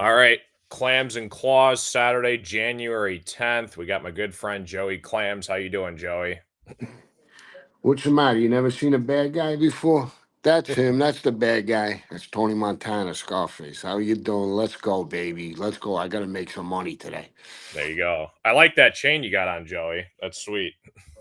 All right. Clams and Claws, Saturday, January 10th. We got my good friend Joey Clams. How you doing, Joey? What's the matter? You never seen a bad guy before? That's him. That's the bad guy. That's Tony Montana, Scarface. How you doing? Let's go, baby. Let's go. I gotta make some money today. There you go. I like that chain you got on, Joey. That's sweet.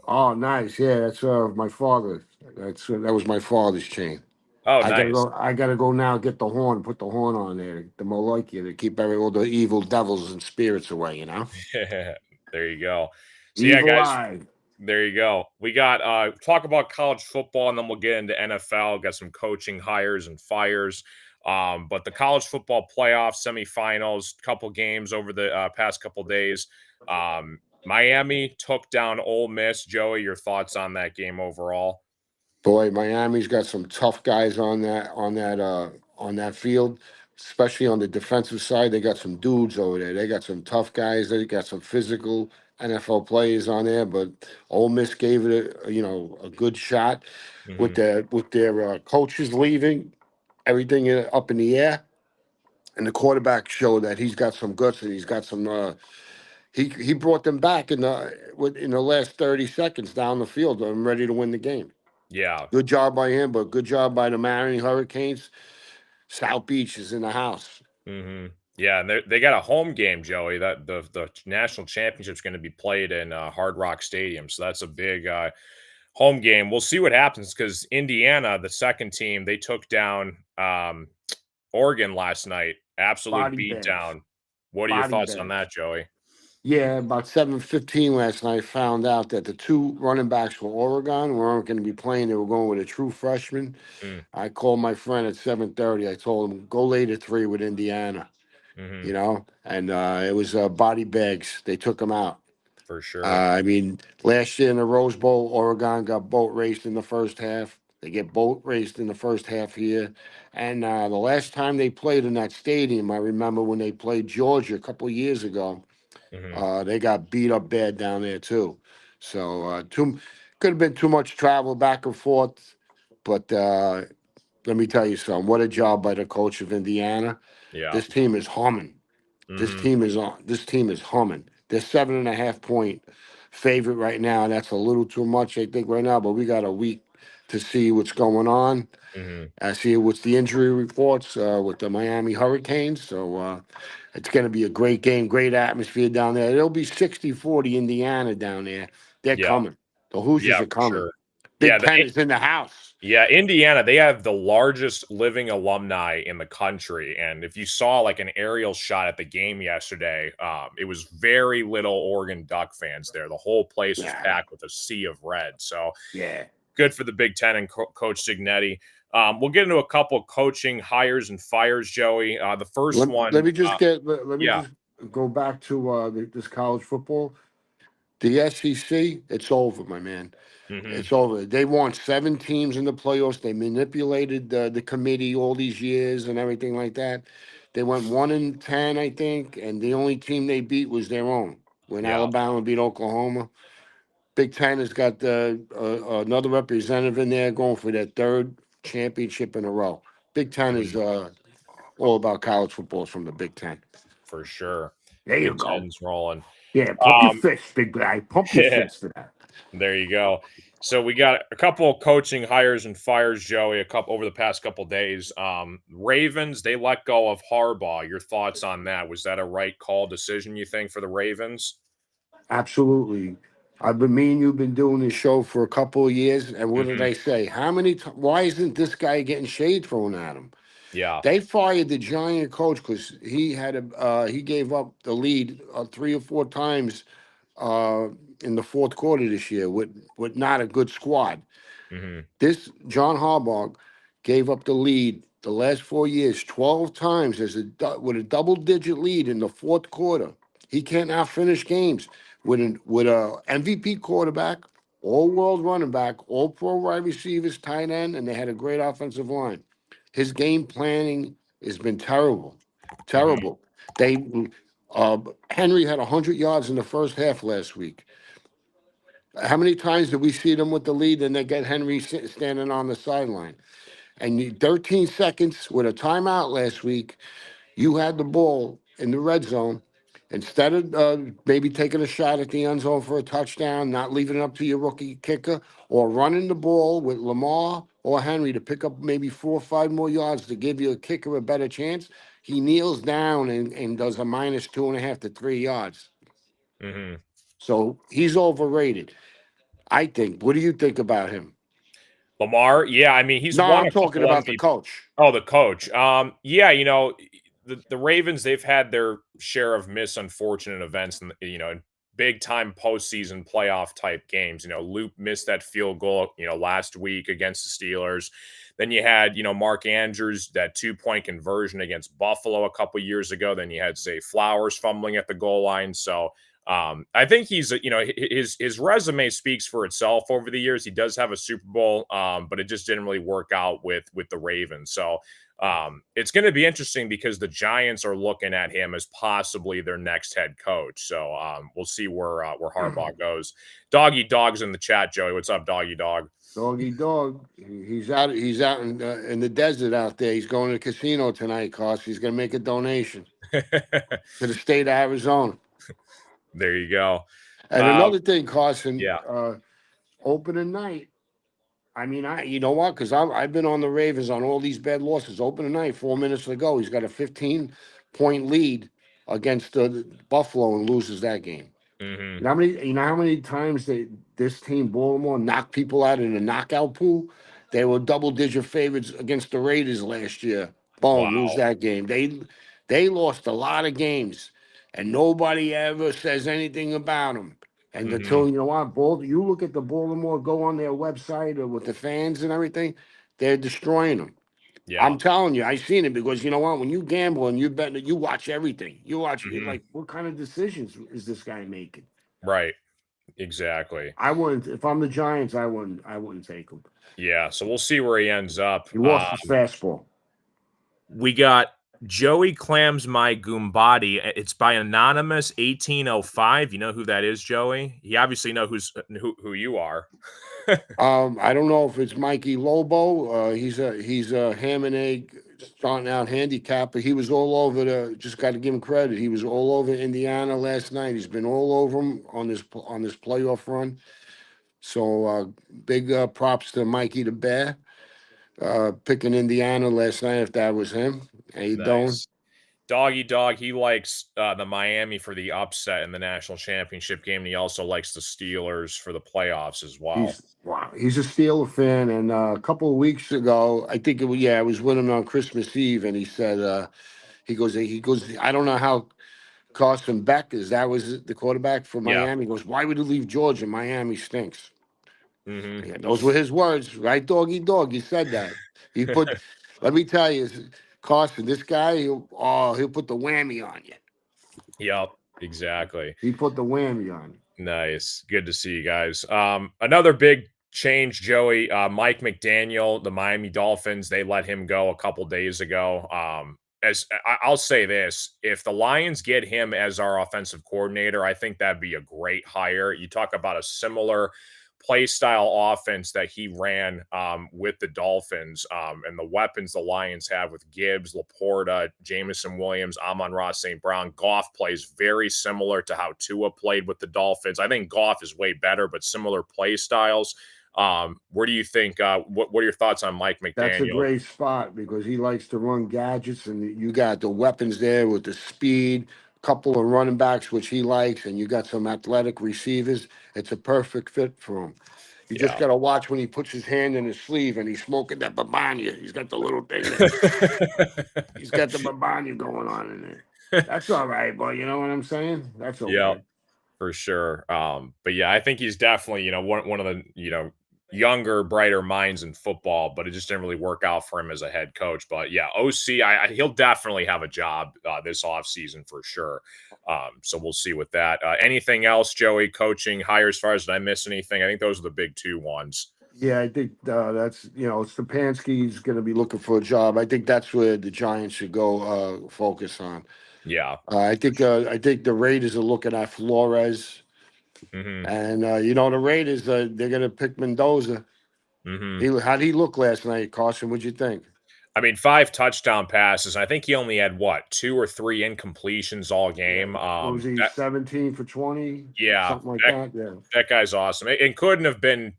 Oh, nice. Yeah, that's my father. That was my father's chain. Oh, I gotta nice. go. I gotta go now. Get the horn. Put the horn on there. The Molokia to keep all the evil devils and spirits away. There you go. So yeah, Evil guys, eye. there you go. We got talk about college football and then we'll get into NFL, got some coaching hires and fires. But the college football playoff semifinals, couple games over the past couple days. Miami took down Ole Miss. Joey, your thoughts on that game overall? Boy, Miami's got some tough guys on that field, especially on the defensive side. They got some dudes over there. They got some tough guys. They got some physical NFL players on there. But Ole Miss gave it a good shot with Hmm. their coaches leaving, everything up in the air, and the quarterback showed that he's got some guts and he's got some. He brought them back in the last 30 seconds down the field. I'm ready to win the game. Yeah. Good job by him, but good job by the Miami Hurricanes. South Beach is in the house. Hmm. Yeah, and they got a home game, Joey. That the national championship's going to be played in Hard Rock Stadium, so that's a big home game. We'll see what happens because Indiana, the second team, they took down Oregon last night. Absolute Body beat bags. down. What are your Body thoughts on bags. that, Joey? Yeah, about 7:15 last night, found out that the two running backs for Oregon weren't going to be playing. They were going with a true freshman. Mm, I called my friend at 7:30. I told him, go lay to 3 with Indiana, hmm. and it was body bags. They took him out. For sure. I mean, last year in the Rose Bowl, Oregon got boat raced in the first half. They get boat raced in the first half here. And the last time they played in that stadium, I remember when they played Georgia a couple of years ago, Hmm. they got beat up bad down there too. So could have been too much travel back and forth. But let me tell you something. What a job by the coach of Indiana. Yeah. This team is humming. This Hmm. team is on. This team is humming. They're 7.5 point favorite right now. That's a little too much, I think, right now. But we got a week to see what's going on. Hmm. I see what's the injury reports with the Miami Hurricanes. So it's going to be a great game, great atmosphere down there. It'll be 60-40 Indiana down there. They're Yeah. coming. The Hoosiers Yeah, are for coming. sure. Yeah. Big Ten is in the house. Yeah, Indiana, they have the largest living alumni in the country. And if you saw like an aerial shot at the game yesterday, it was very little Oregon Duck fans there. The whole place was Yeah, packed with a sea of red. So yeah. good for the Big Ten and Coach Signetti. We'll get into a couple coaching hires and fires, Joey. The first Let one, me just let me yeah. just go back to this college football. The SEC, it's over, my man. Hmm. It's over. They want 7 teams in the playoffs. They manipulated the committee all these years and everything like that. They went 1-10, I think, and the only team they beat was their own. When Yeah. Alabama beat Oklahoma, Big Ten has got another representative in there going for their third championship in a row. Big Ten is Mhm. all about college football from the Big Ten. For sure. There you Big go. Ten's rolling. Yeah, pump your Um, fist, big guy. Pump your fist to that. There you go. So we got a couple of coaching hires and fires, Joey, a couple over the past couple days. Ravens, they let go of Harbaugh. Your thoughts on that? Was that a right call decision, you think, for the Ravens? Absolutely. I've been me and you've been doing this show for a couple of years, and what did Hmm. I say? Why isn't this guy getting shade thrown at him? Yeah. They fired the Giant coach because he gave up the lead 3 or 4 times uh, in the fourth quarter this year with not a good squad. Hmm. This John Harbaugh gave up the lead the last 4 years 12 times with a double-digit lead in the fourth quarter. He can't now finish games with a MVP quarterback, all-world running back, all-pro wide receivers, tight end, and they had a great offensive line. His game planning has been terrible, Hmm. terrible. They uh, Henry had 100 yards in the first half last week. How many times did we see them with the lead and they get Henry standing on the sideline? And 13 seconds with a timeout last week, you had the ball in the red zone, instead of maybe taking a shot at the end zone for a touchdown, not leaving it up to your rookie kicker, or running the ball with Lamar or Henry to pick up maybe 4 or 5 more yards to give your kicker a better chance, he kneels down and does a minus 2.5 to 3 yards. Hmm. So he's overrated, I think. What do you think about him? Lamar, yeah, I mean, he's No, won I'm a talking couple about the MVP. coach. Oh, the coach. Yeah, the Ravens, they've had their share of unfortunate events and in big time postseason playoff type games. Luke missed that field goal, last week against the Steelers. Then you had, Mark Andrews, that 2-point conversion against Buffalo a couple years ago. Then you had Zay Flowers fumbling at the goal line. So I think he's, his resume speaks for itself over the years. He does have a Super Bowl, but it just didn't really work out with the Ravens. So it's going to be interesting because the Giants are looking at him as possibly their next head coach. So we'll see where Harbaugh goes. Doggy Dog's in the chat, Joey. What's up, Doggy Dog? Doggy dog. He's out. He's out in the desert out there. He's going to the casino tonight, cause he's going to make a donation to the state of Arizona. There you go. And another thing, Carson, Yeah. opening night. I mean, you know what? Because I've been on the Ravens on all these bad losses. Opening night, 4 minutes to go, he's got a 15-point lead against Buffalo and loses that game. Hmm. You know how many times this team Baltimore knocked people out in a knockout pool? They were double-digit favorites against the Raiders last year. Boom, lose Wow. that game. They lost a lot of games, and nobody ever says anything about them. And Hmm. until you know what, you look at the Baltimore, go on their website or with the fans and everything, they're destroying them. Yeah. I'm telling you, I've seen it because you know what? When you gamble and you bet, you watch everything. You watch Hmm. like what kind of decisions is this guy making? Right. Exactly. I wouldn't if I'm the Giants. I wouldn't take him. Yeah. So we'll see where he ends up. He lost his fastball. We got Joey Clams My Goombadi. It's by anonymous 1805. You know who that is, Joey? You obviously know who you are. I don't know if it's Mikey Lobo. He's a ham and egg starting out handicapper. He was all over the. Just got to give him credit. He was all over Indiana last night. He's been all over him on this playoff run. So big props to Mikey the Bear. Picking Indiana last night. If that was him, how you doing? Nice. Doggy Dog, he likes the Miami for the upset in the national championship game. And he also likes the Steelers for the playoffs as well. He's wow. He's a Steeler fan, and a couple of weeks ago, I think I was with him on Christmas Eve, and he said, he goes, I don't know how Carson Beck is. That was the quarterback for Yeah. Miami. He goes, why would he leave Georgia? Miami stinks. Hmm. Yeah, those were his words, right, doggy dog? He said that. He put. Let me tell you, Carson, this guy, he'll put the whammy on you. Yep. Exactly. He put the whammy on you. Nice. Good to see you guys. Another big change, Joey. Mike McDaniel, the Miami Dolphins, they let him go a couple days ago. I'll say this, if the Lions get him as our offensive coordinator, I think that'd be a great hire. You talk about a similar play style offense that he ran with the Dolphins, and the weapons the Lions have with Gibbs, Laporta, Jamison Williams, Amon-Ra St. Brown. Goff plays very similar to how Tua played with the Dolphins. I think Goff is way better, but similar play styles. Where do you think? What are your thoughts on Mike That's a McDaniel? great spot because he likes to run gadgets, and you got the weapons there with the speed, couple of running backs which he likes, and you got some athletic receivers. It's a perfect fit for him. You just Yeah. got to watch when he puts his hand in his sleeve and he's smoking that babanya. He's got the little thing there. He's got the babanya going on in there. That's all right, boy. You know what I'm saying? That's Yeah. okay. For sure. But yeah, I think he's definitely, one of the, younger, brighter minds in football, but it just didn't really work out for him as a head coach. But yeah, OC, he'll definitely have a job this offseason for sure. So we'll see with that. Anything else, Joey, coaching, hires, as far as did I miss anything? I think those are the big two ones. Yeah, I think that's Stepanski's going to be looking for a job. I think that's where the Giants should go focus on. Yeah. I think the Raiders are looking at Flores, Hmm. and the Raiders they're going to pick Mendoza. Hmm. How did he look last night, Carson? What'd you think? I mean, 5 touchdown passes. I think he only had what, 2 or 3 incompletions all Yeah. game. What was he? That 17 for 20, yeah, something like that that. Yeah. that guy's awesome. It couldn't have been.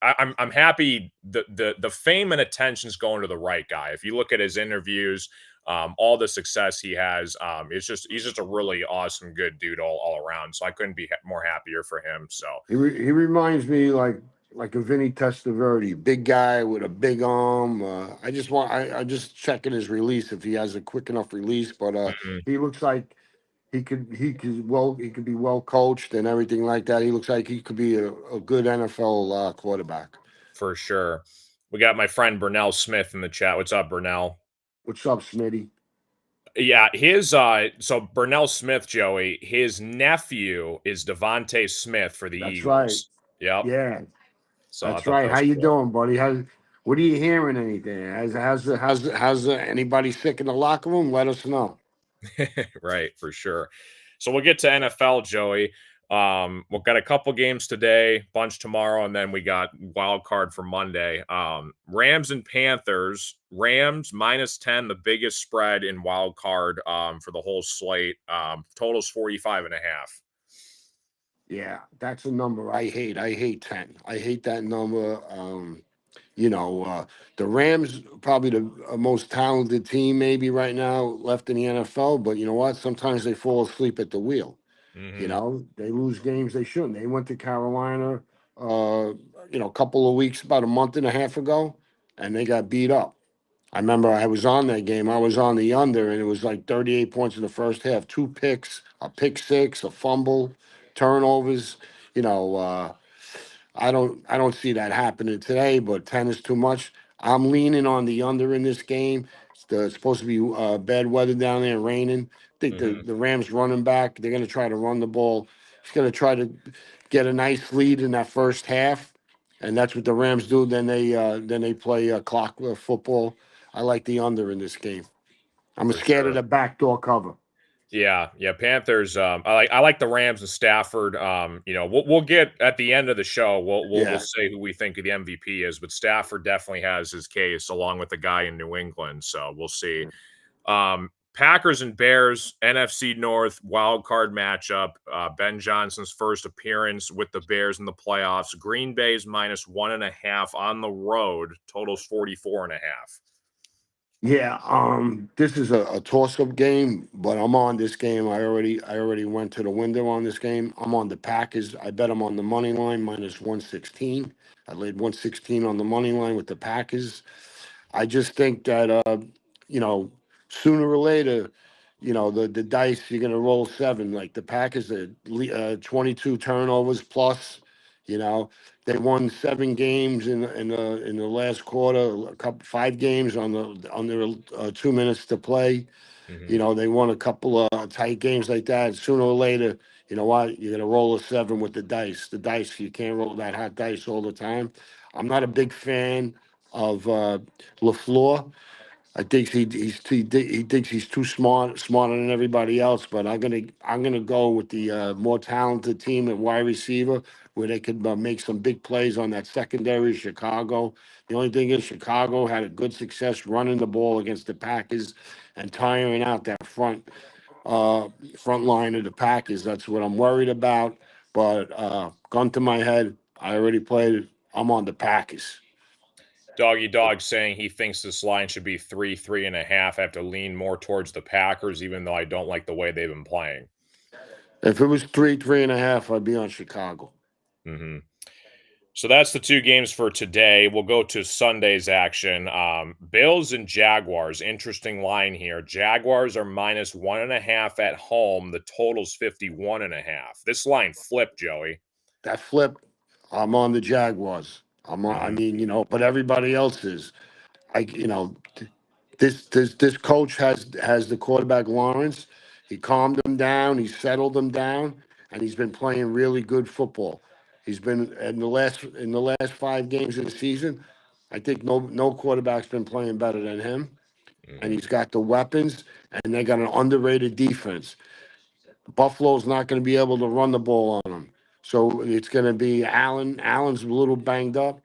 I'm happy the fame and attention's going to the right guy. If you look at his interviews, all the success he has, it's just he's just a really awesome, good dude all around. So I couldn't be more happier for him. So He reminds me like a Vinny Testaverde, big guy with a big arm. I just checking his release if he has a quick enough release, but mhm, he looks like he could be well coached and everything like that. He looks like he could be a good NFL quarterback. for sure. We got my friend Burnell Smith in the chat. What's up, Burnell? What's up, Smitty? Yeah, his so Burnell Smith, Joey, his nephew is Devontae Smith for the That's right. Eagles. Yep. Yeah, So I that's thought right. that How was you cool. doing, buddy? What are you hearing? Anything? Has anybody sick in the locker room? Let us know. Right, for sure. So we'll get to NFL, Joey. We've got a couple games today, bunch tomorrow, and then we got wild card for Monday. Rams and Panthers. Rams -10, the biggest spread in wild card for the whole slate. Totals 45.5. Yeah, that's a number I hate. I hate 10. I hate that number. You know, the Rams probably the most talented team maybe right now left in the NFL. But you know what? Sometimes they fall asleep at the wheel. You Hmm. know, they lose games they shouldn't. They went to Carolina, uh, a couple of weeks, about a month and a half ago, and they got beat up. I remember I was on that game. I was on the under, and it was like 38 points in the first half. Two picks, a pick six, a fumble, turnovers. You know, I don't see that happening today, but 10 is too much. I'm leaning on the under in this game. It's supposed to be bad weather down there, raining. I think the, Hmm. the Rams running back, they're going to try to run the ball. He's going to try to get a nice lead in that first half, and that's what the Rams do. Then they play clock football. I like the under in this game. I'm For scared of sure. the backdoor cover. Yeah, yeah, Panthers. I like the Rams and Stafford. We'll get at the end of the show. We'll Yeah. say who we think the MVP is, but Stafford definitely has his case along with the guy in New England. So we'll see. Packers and Bears, NFC North wild card matchup. Ben Johnson's first appearance with the Bears in the playoffs. Green Bay's -1.5 on the road. Totals 44.5. Yeah, this is a toss-up game, but I'm on this game. I already went to the window on this game. I'm on the Packers. I bet I'm on the money line -116. I laid 116 on the money line with the Packers. I just think that you know, sooner or later, the dice you're gonna roll seven. Like the Packers are 22 turnovers plus. You know, they won 7 games in the last quarter, a couple 5 games on the under 2 minutes to play. Hmm. They won a couple of tight games like that. Sooner or later, you know what? You're gonna roll a seven with the dice. The dice, you can't roll that hot dice all the time. I'm not a big fan of LaFleur. I think he thinks he's too smarter than everybody else. But I'm gonna go with the more talented team at wide receiver, where they could make some big plays on that secondary. Chicago. The only thing is, Chicago had a good success running the ball against the Packers and tiring out that front line of the Packers. That's what I'm worried about. But gun to my head, I already played it. I'm on the Packers. Doggy Dog saying he thinks this line should be 3.5. I have to lean more towards the Packers, even though I don't like the way they've been playing. If it was 3.5, I'd be on Chicago. Hmm. So that's the two games for today. We'll go to Sunday's action. Bills and Jaguars. Interesting line here. Jaguars are -1.5 at home. The total's 51.5. This line flipped, Joey. That flip, I'm on the Jaguars. I Hmm. mean, but everybody else is. This coach has the quarterback Lawrence. He calmed them down. He settled them down, and he's been playing really good football. He's been in the last 5 games of the season. I think no quarterback's been playing better than him, and Hmm. he's got the weapons, and they got an underrated defense. Buffalo's not going to be able to run the ball on him, so it's going to be Allen. Allen's a little banged up.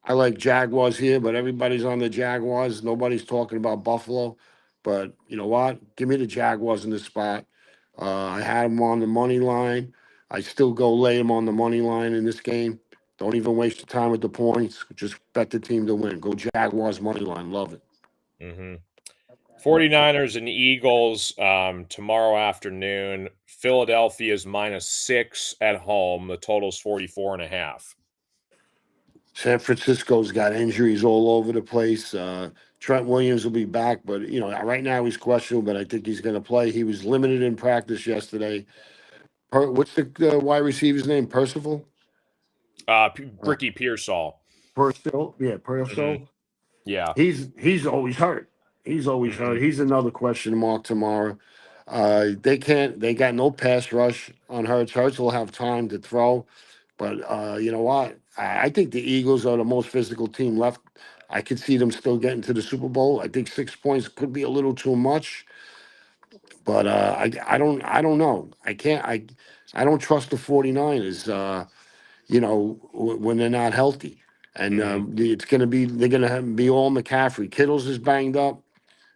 I like Jaguars here, but everybody's on the Jaguars. Nobody's talking about Buffalo. But you know what? Give me the Jaguars in this spot. I had them on the money line. I still go lay them on the money line in this game. Don't even waste your time with the points. Just bet the team to win. Go Jaguars money line. Love it. Mm-hmm. 49ers and Eagles tomorrow afternoon. Philadelphia's -6 at home. The total's 44.5. San Francisco's got injuries all over the place. Trent Williams will be back, but right now he's questionable, but I think he's going to play. He was limited in practice yesterday. What's the wide receiver's name? Percival? Uh, Ricky Pearsall. Purcell? Yeah, Hmm. Purcell. Yeah. He's always hurt. He's always hurt. Hmm. He's another question mark tomorrow. They got no pass rush on Hurts. Hurts will have time to throw. But you know what? I think the Eagles are the most physical team left. I could see them still getting to the Super Bowl. I think 6 points could be a little too much, but I don't know. I don't trust the 49ers. When they're not healthy, and Hmm. it's going to be they're going to be all McCaffrey. Kittles is banged up.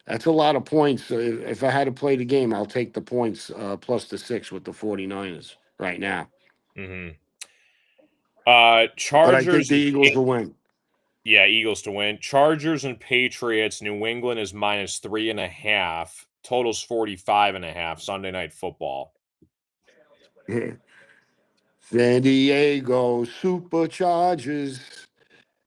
That's a lot of points. So if I had to play the game, I'll take the points plus the 6 with the 49ers right now. Hmm. But I think Chargers the and Eagles will win. yeah, Eagles to win. Chargers and Patriots. New England is -3.5. Totals 45.5. Sunday Night Football. San Diego Superchargers.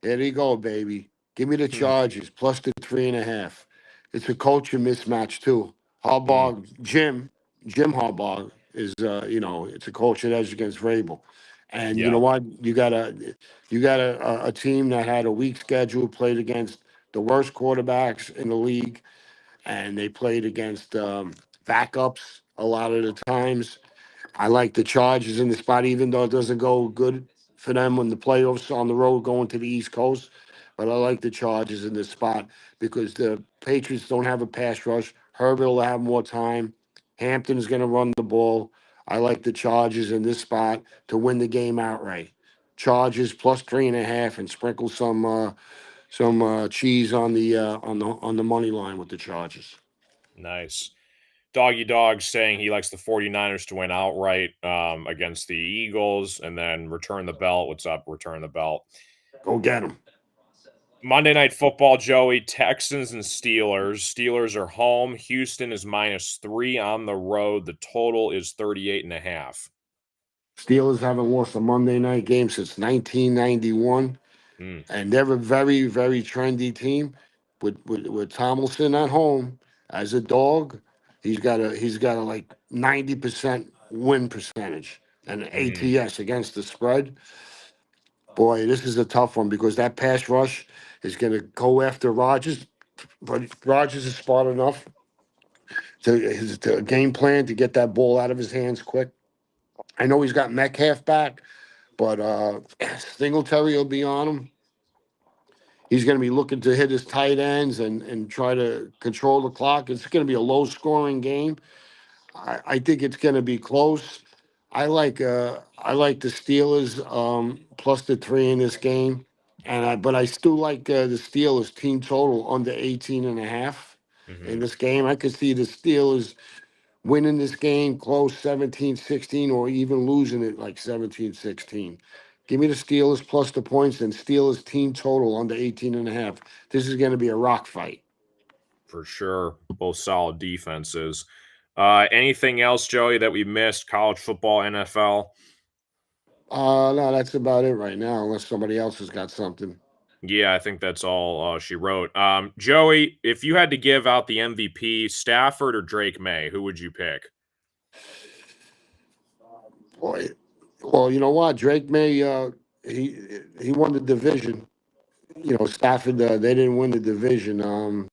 There you go, baby. Give me the Hmm. Chargers plus the 3.5. It's a culture mismatch too. Hmm. Harbaugh, Jim Harbaugh is it's a culture edge against Vrabel. And you know Yeah. what? You got a team that had a weak schedule, played against the worst quarterbacks in the league, and they played against backups a lot of the times. I like the Chargers in the spot, even though it doesn't go good for them on the playoffs on the road going to the East Coast. But I like the Chargers in this spot because the Patriots don't have a pass rush. Herbert will have more time. Hampton's going to run the ball. I like the Chargers in this spot to win the game outright. Chargers plus 3.5 and sprinkle some cheese on the money line with the Chargers. Nice. Doggy Dog saying he likes the 49ers to win outright against the Eagles and then return the belt. What's up? Return the belt. Go get them. Monday Night Football, Joey. Texans and Steelers. Steelers are home. Houston is -3 on the road. The total is 38.5. Steelers haven't lost a Monday night game since 1991. Mm, And they're a very, very trendy team with Tomlinson at home as a dog. He's got a like 90% win percentage and an mm-hmm, ATS against the spread. Boy, this is a tough one because that pass rush is going to go after Rodgers, but Rodgers is smart enough to game plan to get that ball out of his hands quick. I know he's got Metcalf back, but Singletary will be on him. He's going to be looking to hit his tight ends and try to control the clock. It's going to be a low scoring game. I think it's going to be close. I like the Steelers plus the 3 in this game, but I still like the Steelers team total under 18.5 in mm-hmm. this game. I could see the Steelers winning this game close 17-16 or even losing it like 17-16. Give me the Steelers plus the points and Steelers team total under 18.5. This is going to be a rock fight. For sure. Both solid defenses. Anything else, Joey, that we missed? College football, NFL? No, that's about it right now, unless somebody else has got something. Yeah, I think that's all she wrote. Joey, if you had to give out the MVP, Stafford or Drake May, who would you pick? Boy, well, you know what? Drake May, he won the division. Stafford, they didn't win the division.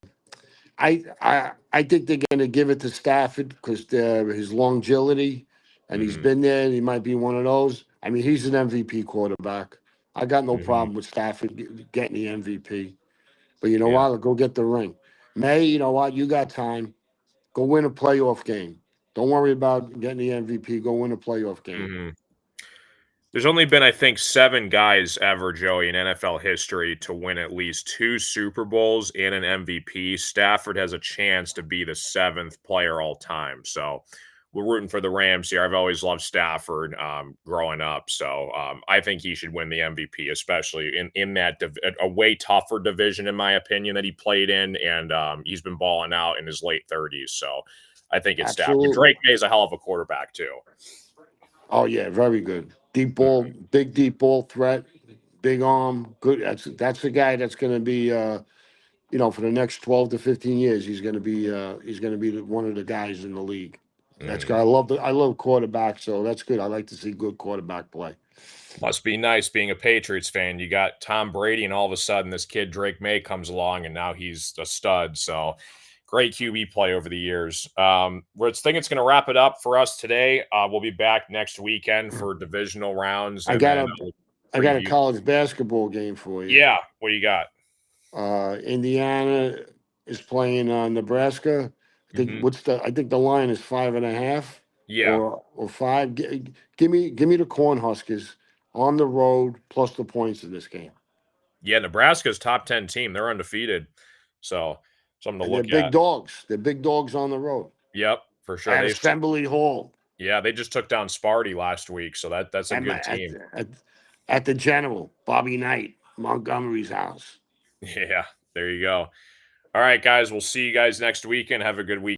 I think they're going to give it to Stafford because his longevity, and he's Hmm. been there. And he might be one of those. I mean, he's an MVP quarterback. I got no Hmm. problem with Stafford getting the MVP. But you know Yeah. what? Go get the ring. May, you know what? You got time. Go win a playoff game. Don't worry about getting the MVP. Go win a playoff game. Hmm. There's only been, I think, 7 guys ever, Joey, in NFL history to win at least 2 Super Bowls and an MVP. Stafford has a chance to be the 7th player all time. So we're rooting for the Rams here. I've always loved Stafford growing up. So I think he should win the MVP, especially in that a way tougher division, in my opinion, that he played in. And he's been balling out in his late 30s. So I think it's Stafford. Absolutely. Drake May is a hell of a quarterback, too. Oh yeah, very good. Deep ball, Mhm. big deep ball threat, big arm, good. That's the guy that's going to be, for the next 12 to 15 years. He's going to be one of the guys in the league. That's good. Mhm. I love quarterback, so that's good. I like to see good quarterback play. Must be nice being a Patriots fan. You got Tom Brady, and all of a sudden, this kid Drake May comes along, and now he's a stud. So, great QB play over the years. We're think it's going to wrap it up for us today. We'll be back next weekend for divisional rounds, I and got then a we'll I got a preview. college basketball game for you. Yeah, what do you got? Indiana is playing Nebraska. Hmm. I think the line is 5.5 Yeah, or 5. Give me the Cornhuskers on the road plus the points in this game. yeah. Nebraska's top 10 team. They're undefeated, so something to And they're look big at. dogs. They're big dogs on the road Yep, for sure. at They Assembly Hall yeah, they just took down Sparty last week, so that's a at my, good team. at, at the General Bobby Knight Montgomery's house. Yeah, there you go. All right, guys. We'll see you guys next weekend. Have a good week.